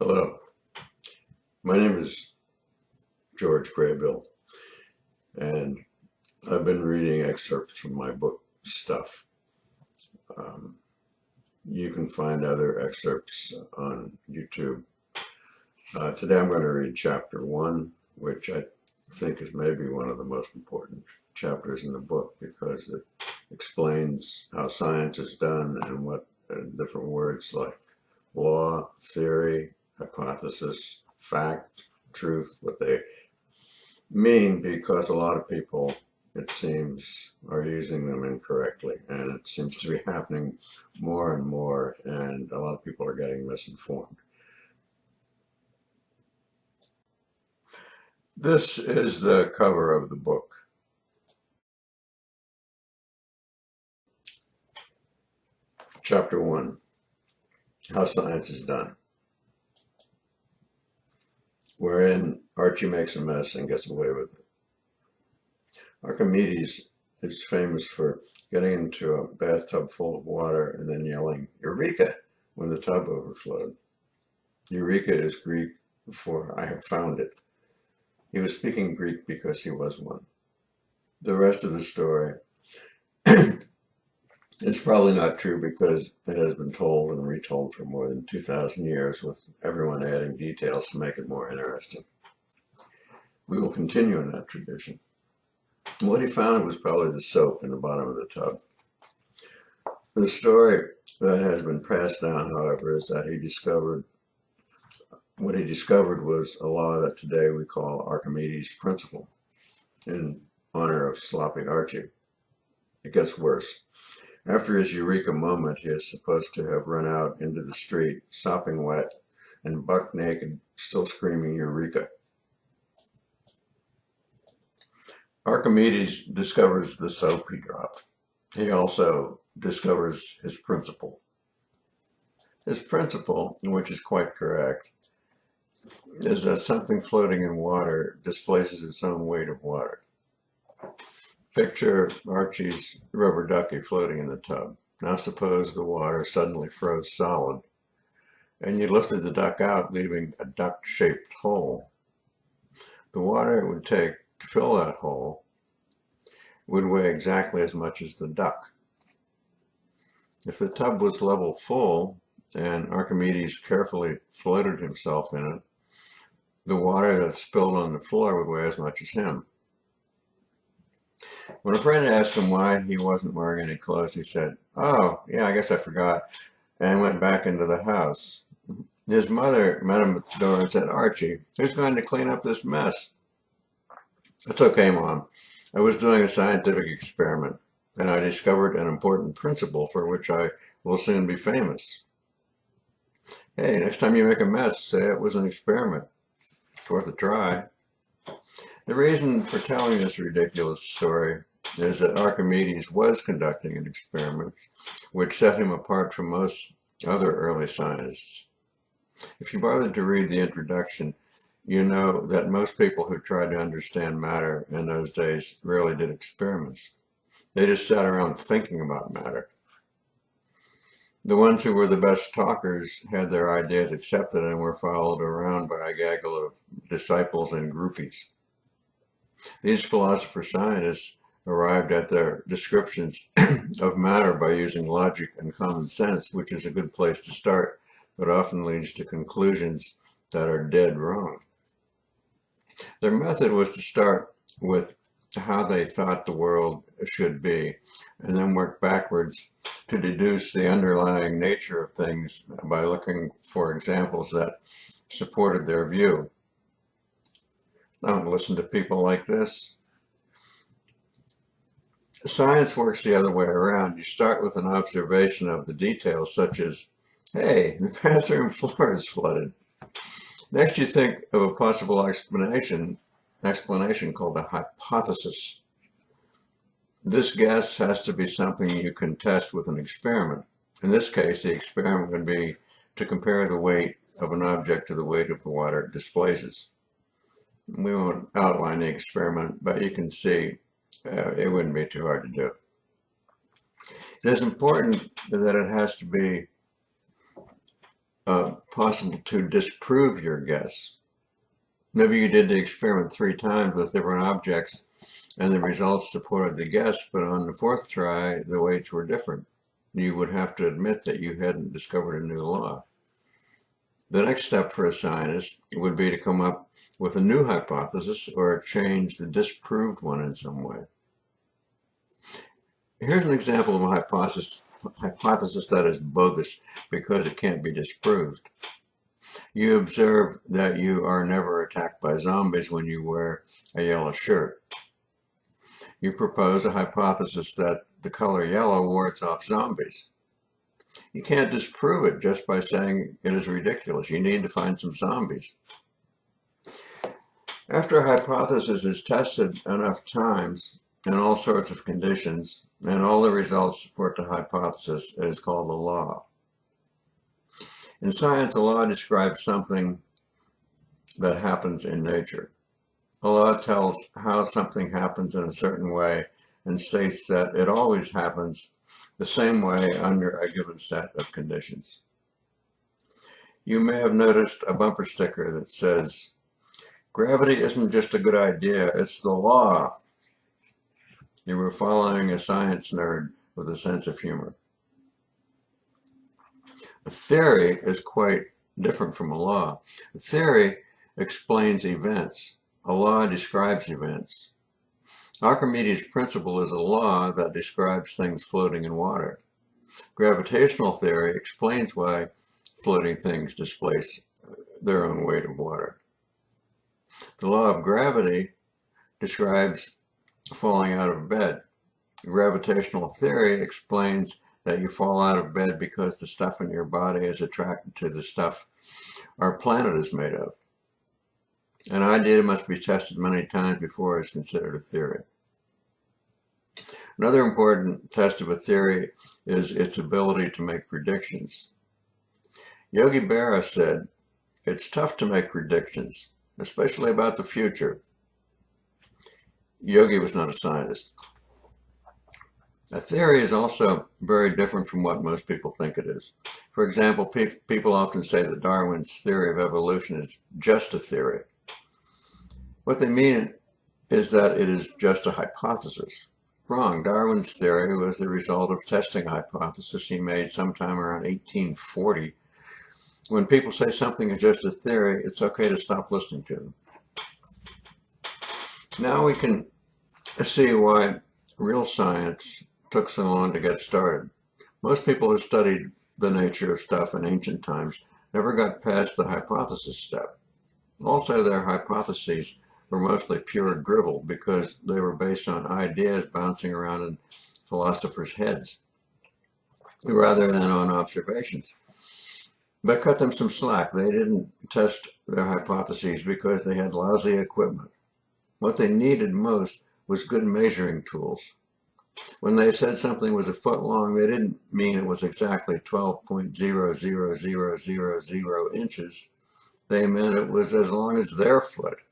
Hello, my name is George Graybill, and I've been reading excerpts from my book Stuff. You can find other excerpts on YouTube. Today I'm going to read chapter 1, which I think is maybe one of the most important chapters in the book because it explains how science is done and what different words like law, theory, hypothesis, fact, truth, what they mean, because a lot of people, it seems, are using them incorrectly, and it seems to be happening more and more, and a lot of people are getting misinformed. This is the cover of the book. Chapter 1, How Science is Done, wherein Archie makes a mess and gets away with it. Archimedes is famous for getting into a bathtub full of water and then yelling, "Eureka!" when the tub overflowed. Eureka is Greek for "I have found it." He was speaking Greek because he was one. The rest of the story is probably not true because it has been told and retold for more than 2,000 years, with everyone adding details to make it more interesting. We will continue in that tradition. What he found was probably the soap in the bottom of the tub. The story that has been passed down, however, is that what he discovered was a law that today we call Archimedes Principle, in honor of sloppy Archie. It gets worse. After his eureka moment, he is supposed to have run out into the street, sopping wet and buck naked, still screaming "Eureka!" Archimedes discovers the soap he dropped. He also discovers his principle. His principle, which is quite correct, is that something floating in water displaces its own weight of water. Picture Archie's rubber ducky floating in the tub. Now suppose the water suddenly froze solid and you lifted the duck out, leaving a duck-shaped hole. The water it would take to fill that hole would weigh exactly as much as the duck. If the tub was level full and Archimedes carefully floated himself in it, the water that spilled on the floor would weigh as much as him. When a friend asked him why he wasn't wearing any clothes, he said, "Oh, yeah, I guess I forgot," and went back into the house. His mother met him at the door and said, "Archie, who's going to clean up this mess?" "It's okay, Mom. I was doing a scientific experiment, and I discovered an important principle for which I will soon be famous." "Hey, next time you make a mess, say it was an experiment. It's worth a try." The reason for telling this ridiculous story is that Archimedes was conducting an experiment which set him apart from most other early scientists. If you bothered to read the introduction, you know that most people who tried to understand matter in those days rarely did experiments. They just sat around thinking about matter. The ones who were the best talkers had their ideas accepted and were followed around by a gaggle of disciples and groupies. These philosopher-scientists arrived at their descriptions of matter by using logic and common sense, which is a good place to start, but often leads to conclusions that are dead wrong. Their method was to start with how they thought the world should be, and then work backwards to deduce the underlying nature of things by looking for examples that supported their view. Don't listen to people like this. Science works the other way around. You start with an observation of the details, such as, "Hey, the bathroom floor is flooded." Next, you think of a possible explanation called a hypothesis. This guess has to be something you can test with an experiment. In this case, the experiment would be to compare the weight of an object to the weight of the water it displaces. We won't outline the experiment, but you can see it wouldn't be too hard to do. It is important that it has to be possible to disprove your guess. Maybe you did the experiment 3 times with different objects and the results supported the guess, but on the 4th try, the weights were different. You would have to admit that you hadn't discovered a new law. The next step for a scientist would be to come up with a new hypothesis or change the disproved one in some way. Here's an example of a hypothesis that is bogus because it can't be disproved. You observe that you are never attacked by zombies when you wear a yellow shirt. You propose a hypothesis that the color yellow wards off zombies. You can't disprove it just by saying it is ridiculous. You need to find some zombies. After a hypothesis is tested enough times in all sorts of conditions, and all the results support the hypothesis, it is called a law. In science, a law describes something that happens in nature. A law tells how something happens in a certain way and states that it always happens the same way under a given set of conditions. You may have noticed a bumper sticker that says, "Gravity isn't just a good idea, it's the law." You were following a science nerd with a sense of humor. A theory is quite different from a law. A theory explains events. A law describes events. Archimedes' Principle is a law that describes things floating in water. Gravitational theory explains why floating things displace their own weight of water. The law of gravity describes falling out of bed. Gravitational theory explains that you fall out of bed because the stuff in your body is attracted to the stuff our planet is made of. An idea must be tested many times before it's considered a theory. Another important test of a theory is its ability to make predictions. Yogi Berra said, "It's tough to make predictions, especially about the future." Yogi was not a scientist. A theory is also very different from what most people think it is. For example, people often say that Darwin's theory of evolution is just a theory. What they mean is that it is just a hypothesis. Wrong. Darwin's theory was the result of testing a hypothesis he made sometime around 1840. When people say something is just a theory, it's okay to stop listening to them. Now we can see why real science took so long to get started. Most people who studied the nature of stuff in ancient times never got past the hypothesis step. Also, their hypotheses were mostly pure drivel because they were based on ideas bouncing around in philosophers' heads rather than on observations. But cut them some slack. They didn't test their hypotheses because they had lousy equipment. What they needed most was good measuring tools. When they said something was a foot long, they didn't mean it was exactly 12.00000 inches. They meant it was as long as their foot.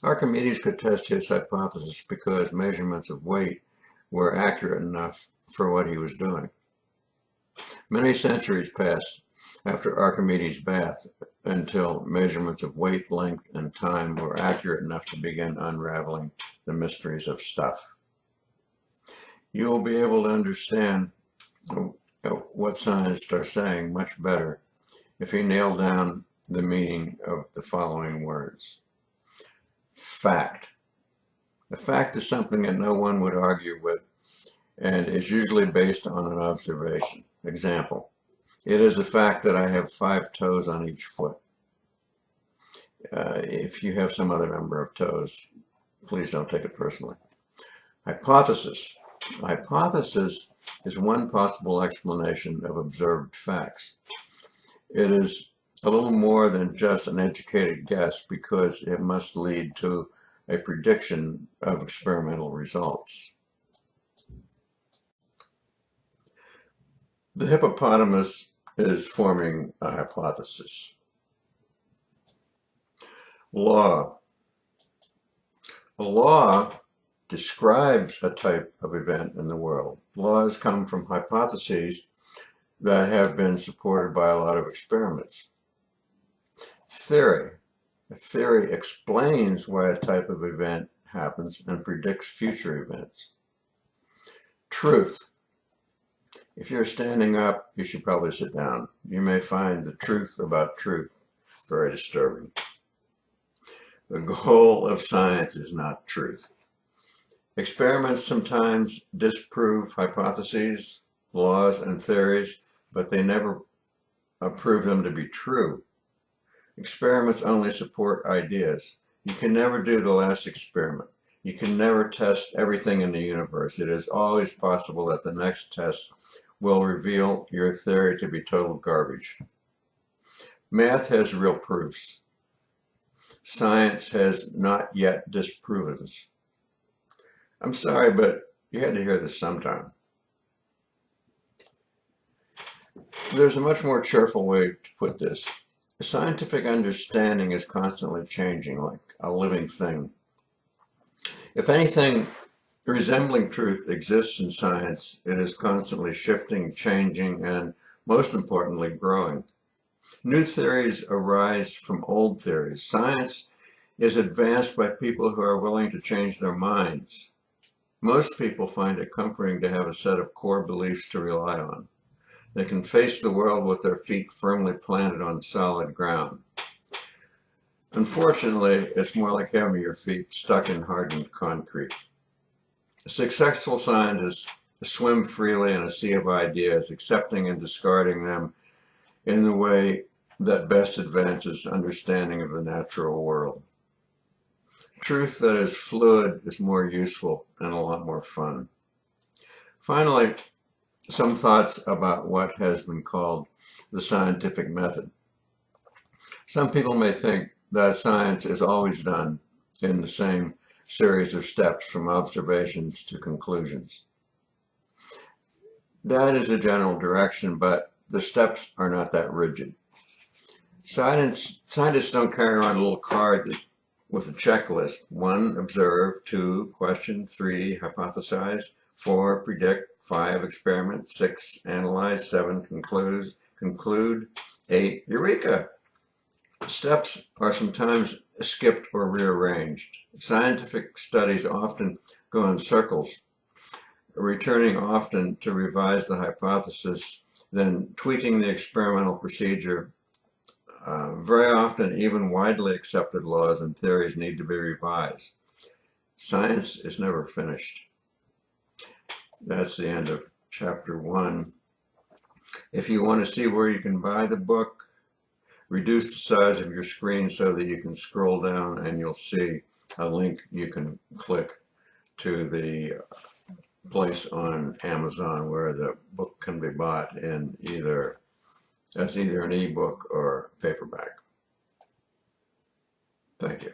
Archimedes could test his hypothesis because measurements of weight were accurate enough for what he was doing. Many centuries passed after Archimedes' bath until measurements of weight, length, and time were accurate enough to begin unraveling the mysteries of stuff. You will be able to understand what scientists are saying much better if you nail down the meaning of the following words. Fact. A fact is something that no one would argue with and is usually based on an observation. Example, it is a fact that I have 5 toes on each foot. If you have some other number of toes, please don't take it personally. Hypothesis. A hypothesis is one possible explanation of observed facts. It is a little more than just an educated guess because it must lead to a prediction of experimental results. The hippopotamus is forming a hypothesis. Law. A law describes a type of event in the world. Laws come from hypotheses that have been supported by a lot of experiments. Theory. A theory explains why a type of event happens and predicts future events. Truth. If you're standing up, you should probably sit down. You may find the truth about truth very disturbing. The goal of science is not truth. Experiments sometimes disprove hypotheses, laws, and theories, but they never prove them to be true. Experiments only support ideas. You can never do the last experiment. You can never test everything in the universe. It is always possible that the next test will reveal your theory to be total garbage. Math has real proofs. Science has not yet disproven this. I'm sorry, but you had to hear this sometime. There's a much more cheerful way to put this. Scientific understanding is constantly changing, like a living thing. If anything resembling truth exists in science, it is constantly shifting, changing, and most importantly, growing. New theories arise from old theories. Science is advanced by people who are willing to change their minds. Most people find it comforting to have a set of core beliefs to rely on. They can face the world with their feet firmly planted on solid ground. Unfortunately, it's more like having your feet stuck in hardened concrete. Successful scientists swim freely in a sea of ideas, accepting and discarding them in the way that best advances understanding of the natural world. Truth that is fluid is more useful and a lot more fun. Finally, some thoughts about what has been called the scientific method. Some people may think that science is always done in the same series of steps from observations to conclusions. That is a general direction, but the steps are not that rigid. Scientists don't carry around a little card with a checklist. 1, observe. 2, question. 3, hypothesize. 4, predict. 5, experiment. 6, analyze. 7, conclude. 8, eureka! Steps are sometimes skipped or rearranged. Scientific studies often go in circles, returning often to revise the hypothesis, then tweaking the experimental procedure. Very often, even widely accepted laws and theories need to be revised. Science is never finished. That's the end of chapter 1. If you want to see where you can buy the book, reduce the size of your screen so that you can scroll down and you'll see a link you can click to the place on Amazon where the book can be bought in as either an ebook or paperback. Thank you.